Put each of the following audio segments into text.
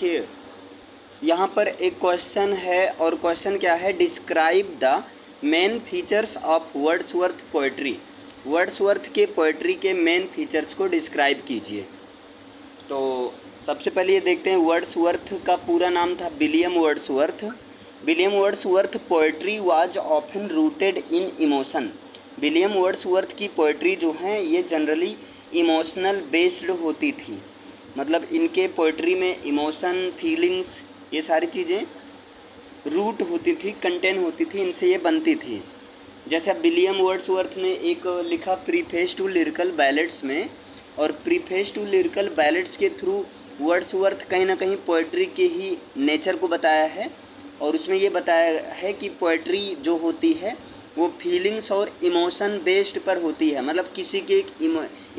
देखिए यहाँ पर एक क्वेश्चन है और क्वेश्चन क्या है, describe the main features of Wordsworth poetry. Wordsworth के पोएट्री के मेन फीचर्स को डिस्क्राइब कीजिए। तो सबसे पहले ये देखते हैं, वर्ड्सवर्थ का पूरा नाम था William Wordsworth. William Wordsworth poetry was often rooted in emotion. William Wordsworth की पोएट्री जो है ये जनरली इमोशनल बेस्ड होती थी, मतलब इनके पोएट्री में इमोशन, फीलिंग्स, ये सारी चीज़ें रूट होती थी, कंटेन होती थी, इनसे ये बनती थी। जैसे विलियम वर्ड्सवर्थ ने एक लिखा प्रीफेस टू लिरिकल बैलेट्स में, और प्रीफेस टू लिरिकल बैलेट्स के थ्रू वर्ड्सवर्थ कहीं ना कहीं पोएट्री के ही नेचर को बताया है, और उसमें ये बताया है कि पोएट्री जो होती है वो फीलिंग्स और इमोशन बेस्ड पर होती है, मतलब किसी की एक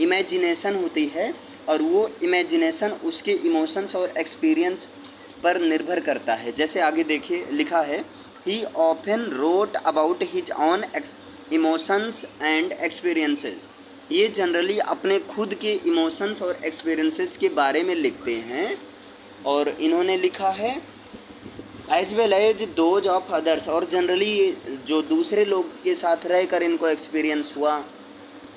इमेजिनेशन होती है और वो इमेजिनेशन उसके इमोशंस और एक्सपीरियंस पर निर्भर करता है। जैसे आगे देखिए लिखा है, ही often wrote about his on emotions and experiences. ये जनरली अपने खुद के इमोशंस और एक्सपीरियंसेस के बारे में लिखते हैं, और इन्होंने लिखा है as well as those of others, और जनरली जो दूसरे लोग के साथ रहकर इनको एक्सपीरियंस हुआ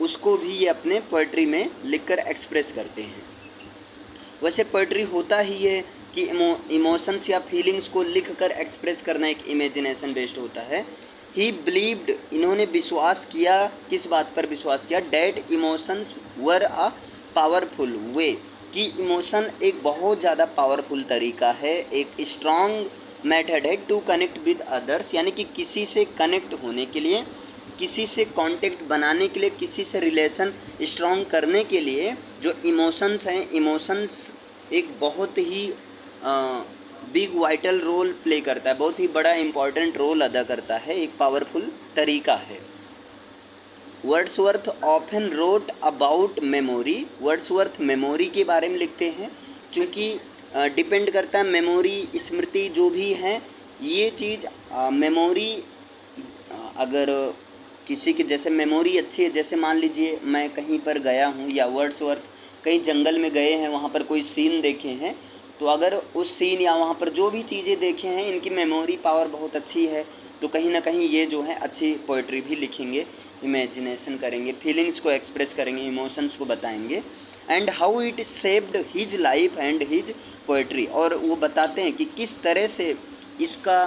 उसको भी ये अपने पोएट्री में लिखकर एक्सप्रेस करते हैं। वैसे पोएट्री होता ही है कि इमोशंस या फीलिंग्स को लिख कर एक्सप्रेस करना एक इमेजिनेशन बेस्ड होता है। ही बिलीव्ड, इन्होंने विश्वास किया, किस बात पर विश्वास किया, that emotions were a powerful वे, कि इमोशन एक बहुत ज़्यादा पावरफुल तरीका है, एक स्ट्रॉन्ग मेथड है टू कनेक्ट विद अदर्स, यानी कि किसी से कनेक्ट होने के लिए, किसी से कांटेक्ट बनाने के लिए, किसी से रिलेशन स्ट्रॉन्ग करने के लिए जो इमोशंस हैं, इमोशंस एक बहुत ही बिग वाइटल रोल प्ले करता है, बहुत ही बड़ा इम्पॉर्टेंट रोल अदा करता है, एक पावरफुल तरीका है। Wordsworth often wrote about memory, Wordsworth memory के बारे में लिखते हैं, क्योंकि डिपेंड करता है मेमोरी, स्मृति जो भी है, ये चीज़ मेमोरी अगर किसी की जैसे मेमोरी अच्छी है, जैसे मान लीजिए मैं कहीं पर गया हूँ या वर्ड्सवर्थ कहीं जंगल में गए हैं, वहाँ पर कोई सीन देखे हैं, तो अगर उस सीन या वहाँ पर जो भी चीज़ें देखे हैं इनकी मेमोरी पावर बहुत अच्छी है, तो कहीं ना कहीं ये जो है अच्छी पोइट्री भी लिखेंगे, इमेजिनेशन करेंगे, फीलिंग्स को एक्सप्रेस करेंगे, इमोशंस को बताएंगे। And how it shaped his life and his poetry, और वो बताते हैं कि किस तरह से इसका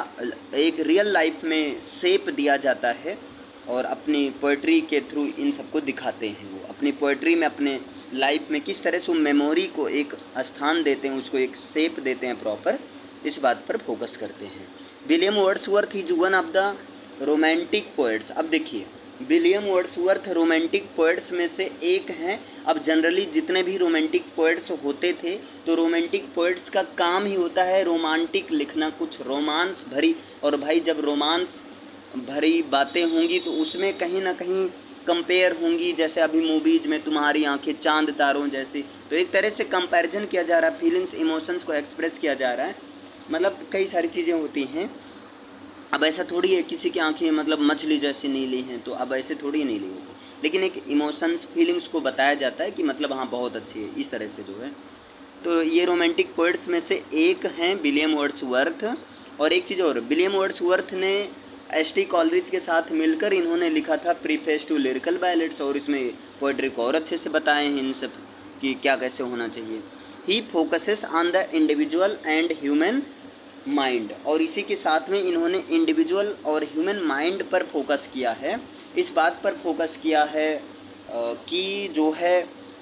एक रियल लाइफ में शेप दिया जाता है, और अपनी पोइट्री के थ्रू इन सबको दिखाते हैं। वो अपनी पोइट्री में, अपने लाइफ में किस तरह से वो मेमोरी को एक स्थान देते हैं, उसको एक शेप देते हैं प्रॉपर, इस बात पर फोकस करते हैं। William Wordsworth is one of the romantic poets. अब देखिए विलियम वर्ड्सवर्थ रोमांटिक पोएट्स में से एक हैं। अब जनरली जितने भी रोमांटिक पोएट्स होते थे, तो रोमांटिक पोएट्स का काम ही होता है रोमांटिक लिखना, कुछ रोमांस भरी, और भाई जब रोमांस भरी बातें होंगी तो उसमें कहीं ना कहीं कंपेयर होंगी, जैसे अभी मूवीज़ में तुम्हारी आंखें चांद तारों जैसी, तो एक तरह से कंपैरिजन किया जा रहा है, फीलिंग्स, इमोशंस को एक्सप्रेस किया जा रहा है, मतलब कई सारी चीज़ें होती हैं। अब ऐसा थोड़ी है किसी की आंखें मतलब मछली जैसी नीली हैं, तो अब ऐसे थोड़ी नीली होगी, लेकिन एक इमोशंस, फीलिंग्स को बताया जाता है कि मतलब हाँ बहुत अच्छी है, इस तरह से जो है। तो ये रोमांटिक पोएट्स में से एक हैं विलियम वर्ड्सवर्थ। और एक चीज़ और, विलियम वर्ड्सवर्थ ने एस.टी. कॉलरिज के साथ मिलकर इन्होंने लिखा था प्रीफेस टू लिरिकल बैलेट्स, और इसमें पोएट्री को और अच्छे से बताए हैं इन सब कि क्या कैसे होना चाहिए। He focuses on the individual and human mind, और इसी के साथ में इन्होंने इंडिविजुअल और ह्यूमन माइंड पर फोकस किया है, इस बात पर फोकस किया है कि जो है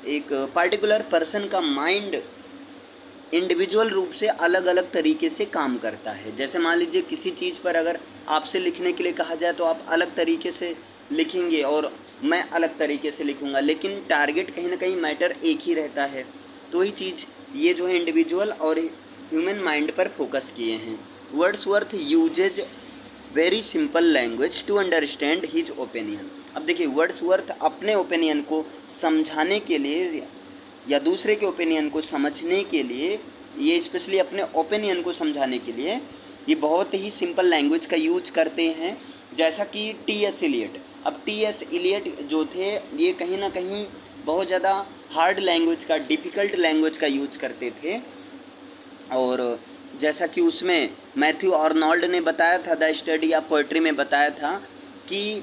एक पर्टिकुलर पर्सन का माइंड इंडिविजुअल रूप से अलग अलग तरीके से काम करता है। जैसे मान लीजिए किसी चीज़ पर अगर आपसे लिखने के लिए कहा जाए तो आप अलग तरीके से लिखेंगे और मैं अलग तरीके से लिखूंगा, लेकिन टारगेट कहीं ना कहीं मैटर एक ही रहता है। तो वही चीज़ ये जो है इंडिविजुअल और ह्यूमन माइंड पर फोकस किए हैं। Wordsworth uses very simple language to understand his opinion. अब देखिए वर्ड्सवर्थ अपने ओपिनियन को समझाने के लिए या दूसरे के ओपिनियन को समझने के लिए, ये स्पेशली अपने ओपिनियन को समझाने के लिए ये बहुत ही सिंपल लैंग्वेज का यूज करते हैं, जैसा कि टी.एस. इलियट। अब टी.एस. इलियट जो थे ये कहीं ना कहीं बहुत ज़्यादा हार्ड लैंग्वेज का, डिफ़िकल्ट लैंग्वेज का यूज करते थे, और जैसा कि उसमें मैथ्यू आर्नोल्ड ने बताया था, द स्टडी ऑफ पोइट्री में बताया था कि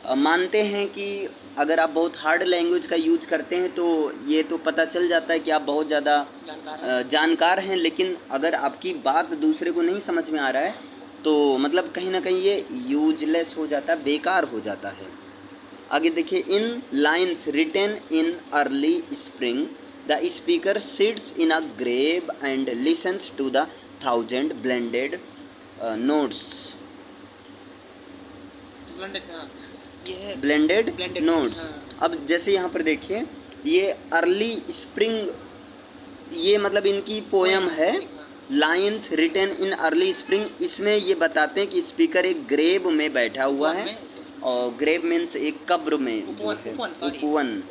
मानते हैं कि अगर आप बहुत हार्ड लैंग्वेज का यूज करते हैं तो ये तो पता चल जाता है कि आप बहुत ज़्यादा जानकार हैं, लेकिन अगर आपकी बात दूसरे को नहीं समझ में आ रहा है तो मतलब कहीं ना कहीं ये यूजलेस हो जाता है, बेकार हो जाता है। आगे देखिए, in lines written in early spring the speaker sits in a grove and listens to the 1000 blended notes. Blended notes. अब जैसे यहाँ पर देखिए, ये अर्ली स्प्रिंग, ये मतलब इनकी पोयम है, lines written in early spring. इसमें ये बताते हैं कि स्पीकर एक ग्रेव में बैठा हुआ है, और ग्रेव मीन्स एक कब्र में जो है, उपवन,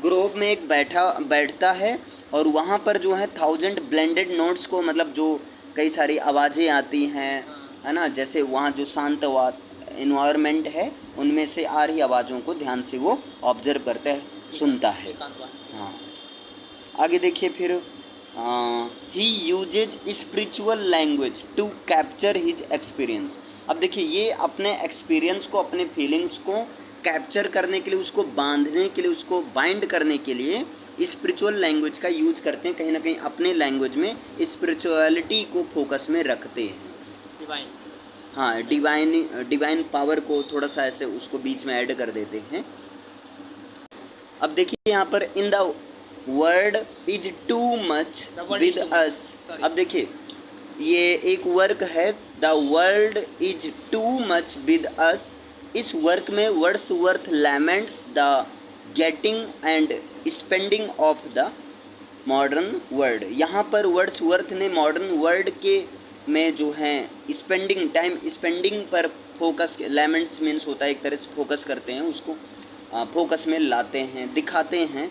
ग्रोव में एक बैठता है, और वहाँ पर जो है 1000 ब्लेंडेड नोट्स को, मतलब जो कई सारी आवाज़ें आती हैं, है ना, जैसे वहाँ जो शांत इन्वायरमेंट है उनमें से आ रही आवाज़ों को ध्यान से वो ऑब्जर्व करता है, सुनता है। हाँ, आगे देखिए फिर, he uses spiritual language to capture his experience. अब देखिए, ये अपने एक्सपीरियंस को, अपने फीलिंग्स को कैप्चर करने के लिए, उसको बांधने के लिए, उसको बाइंड करने के लिए स्पिरिचुअल लैंग्वेज का यूज करते हैं। कहीं ना कहीं अपने लैंग्वेज में स्पिरिचुअलिटी को फोकस में रखते हैं। हाँ, डिवाइन पावर को थोड़ा सा ऐसे उसको बीच में ऐड कर देते हैं। अब देखिए यहाँ पर, in the word is too much with us. अब देखिए, ये एक वर्क है, the world is too much with us. इस वर्क में Wordsworth laments the getting and spending of the modern world. यहाँ पर वर्ड्सवर्थ ने मॉडर्न वर्ल्ड के में जो है स्पेंडिंग, टाइम स्पेंडिंग पर फोकस, लैमेंट्स मीन्स होता है एक तरह से फोकस करते हैं, उसको फोकस में लाते हैं, दिखाते हैं।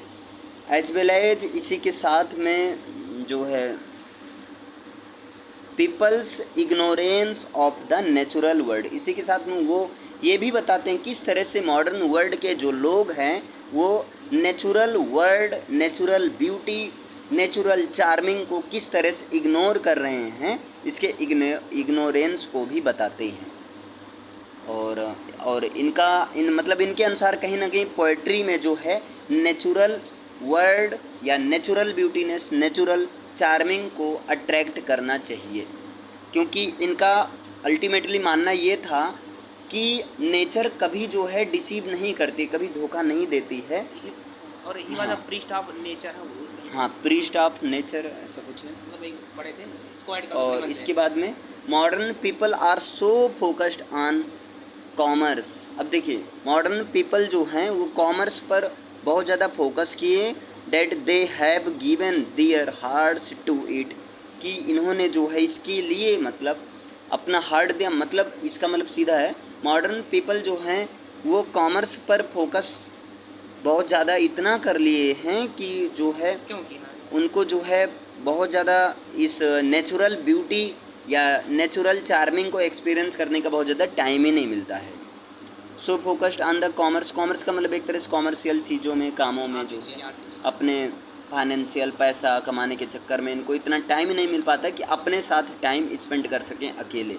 एज वेल एज इसी के साथ में जो है people's ignorance of the natural world, इसी के साथ में वो ये भी बताते हैं किस तरह से मॉडर्न वर्ल्ड के जो लोग हैं वो natural world, natural beauty, natural charming को किस तरह से इग्नोर कर रहे हैं, इसके इग्नोरेंस को भी बताते हैं। और मतलब इनके अनुसार कहीं ना कहीं पोएट्री में जो है नेचुरल वर्ल्ड या नेचुरल ब्यूटीनेस, नेचुरल चार्मिंग को अट्रैक्ट करना चाहिए, क्योंकि इनका अल्टीमेटली मानना ये था कि नेचर कभी जो है डिसीव नहीं करती, कभी धोखा नहीं देती है। और he was a priest of nature. हाँ, प्रीस्ट ऑफ नेचर ऐसा कुछ है, मतलब एक पढ़े थे इसको ऐड कर। और इसके बाद में modern people are so focused on commerce. अब देखिए, मॉडर्न पीपल जो हैं वो कॉमर्स पर बहुत ज़्यादा फोकस किए, that they have given their hearts to it, कि इन्होंने जो है इसके लिए मतलब अपना हार्ट दिया। मतलब इसका मतलब सीधा है, मॉडर्न पीपल जो हैं वो कॉमर्स पर फोकस बहुत ज़्यादा इतना कर लिए हैं कि जो है उनको जो है बहुत ज़्यादा इस नेचुरल ब्यूटी या नेचुरल चार्मिंग को एक्सपीरियंस करने का बहुत ज़्यादा टाइम ही नहीं मिलता है। सो focused on the commerce, commerce का मतलब एक तरह से कॉमर्शियल चीज़ों में, कामों में, जो अपने फाइनेंशियल पैसा कमाने के चक्कर में इनको इतना टाइम ही नहीं मिल पाता कि अपने साथ टाइम स्पेंड कर सकें अकेले।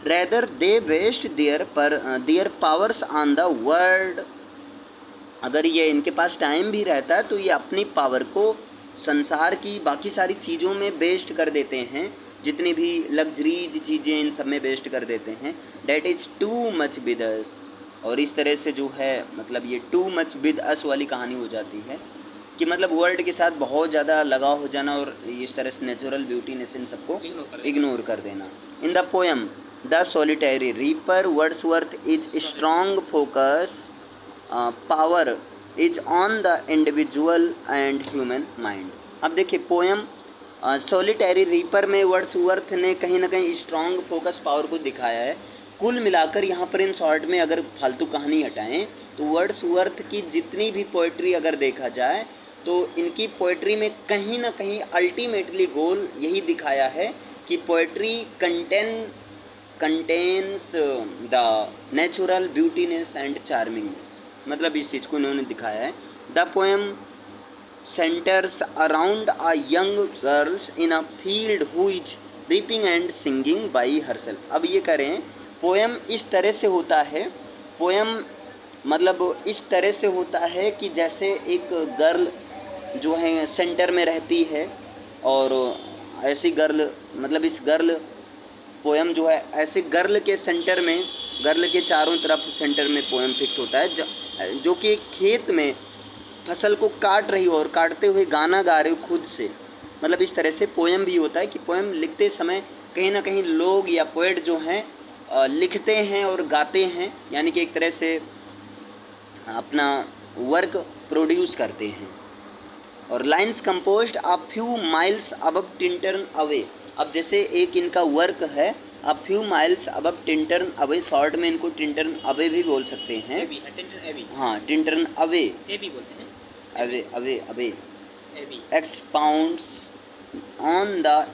Rather they waste their powers on the world. अगर ये इनके पास टाइम भी रहता है तो ये अपनी पावर को संसार की बाकी सारी चीज़ों में वेस्ट कर देते हैं, जितनी भी लग्जरीज चीज़ें इन सब में वेस्ट कर देते हैं। That is too much with us. और इस तरह से जो है मतलब ये टू मच विद अस वाली कहानी हो जाती है कि मतलब वर्ल्ड के साथ बहुत ज़्यादा लगाव हो जाना और इस तरह से नेचुरल ब्यूटीनेस इन सबको इग्नोर कर देना। In the poem the solitary reaper Wordsworth is strong focus power is on the individual and human mind. अब देखिए, पोएम सॉलिटरी रीपर में वर्ड्सवर्थ ने कहीं ना कहीं स्ट्रॉन्ग फोकस पावर को दिखाया है। कुल मिलाकर यहाँ पर इन शॉर्ट में अगर फालतू कहानी हटाएं तो वर्ड्सवर्थ की जितनी भी पोइट्री अगर देखा जाए तो इनकी पोइट्री में कहीं ना कहीं अल्टीमेटली गोल यही दिखाया है कि poetry contains the natural beautiness and charmingness. मतलब इस चीज़ को इन्होंने दिखाया है। The poem centers around a young girls in a field who is reaping and singing by herself। अब ये करें, पोएम इस तरह से होता है, पोएम मतलब इस तरह से होता है कि जैसे एक गर्ल जो है सेंटर में रहती है, और ऐसी गर्ल मतलब इस गर्ल पोएम जो है ऐसे गर्ल के सेंटर में, गर्ल के चारों तरफ सेंटर में पोएम फिक्स होता है, जो कि एक खेत में फसल को काट रही हो और काटते हुए गाना गा रहे हो खुद से। मतलब इस तरह से पोएम भी होता है कि पोएम लिखते समय कहीं ना कहीं लोग या पोएट जो हैं लिखते हैं और गाते हैं, यानी कि एक तरह से अपना वर्क प्रोड्यूस करते हैं। और लाइन्स कंपोज्ड अ few miles above Tintern away. अब जैसे एक इनका वर्क है अ few miles above Tintern away, short में इनको टिंटर्न अवे भी बोल सकते हैं। एबी है, टिंटर्न एबी। हाँ, टिंटर्न अवे, एबी बोलते हैं। Away away away. Abbey. Expounds on the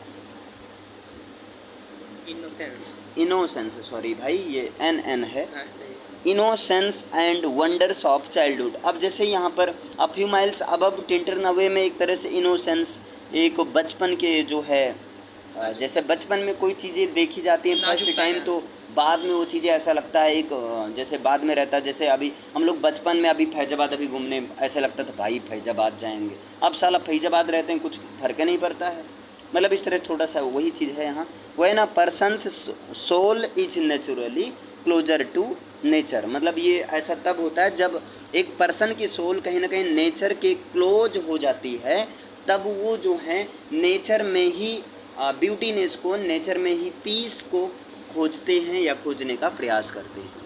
innocence, sorry भाई ये एन है, innocence and wonders of childhood. अब जैसे यहाँ पर a few miles above Tintern away में एक तरह से इनोसेंस, एक बचपन के जो है जैसे बचपन में कोई चीज़ें देखी जाती हैं फर्स्ट टाइम, तो बाद में वो चीज़ें ऐसा लगता है एक जैसे बाद में रहता है। जैसे अभी हम लोग बचपन में अभी फैजाबाद अभी घूमने ऐसा लगता था भाई फैजाबाद जाएंगे, अब साला फैजाबाद रहते हैं, कुछ फर्क नहीं पड़ता है। मतलब इस तरह से थोड़ा सा वही चीज़ है यहाँ। When a person's soul is naturally closer to nature, मतलब ये ऐसा तब होता है जब एक पर्सन की सोल कहीं ना कहीं नेचर के क्लोज हो जाती है, तब वो जो है नेचर में ही ब्यूटीनेस को, नेचर में ही पीस को खोजते हैं या खोजने का प्रयास करते हैं।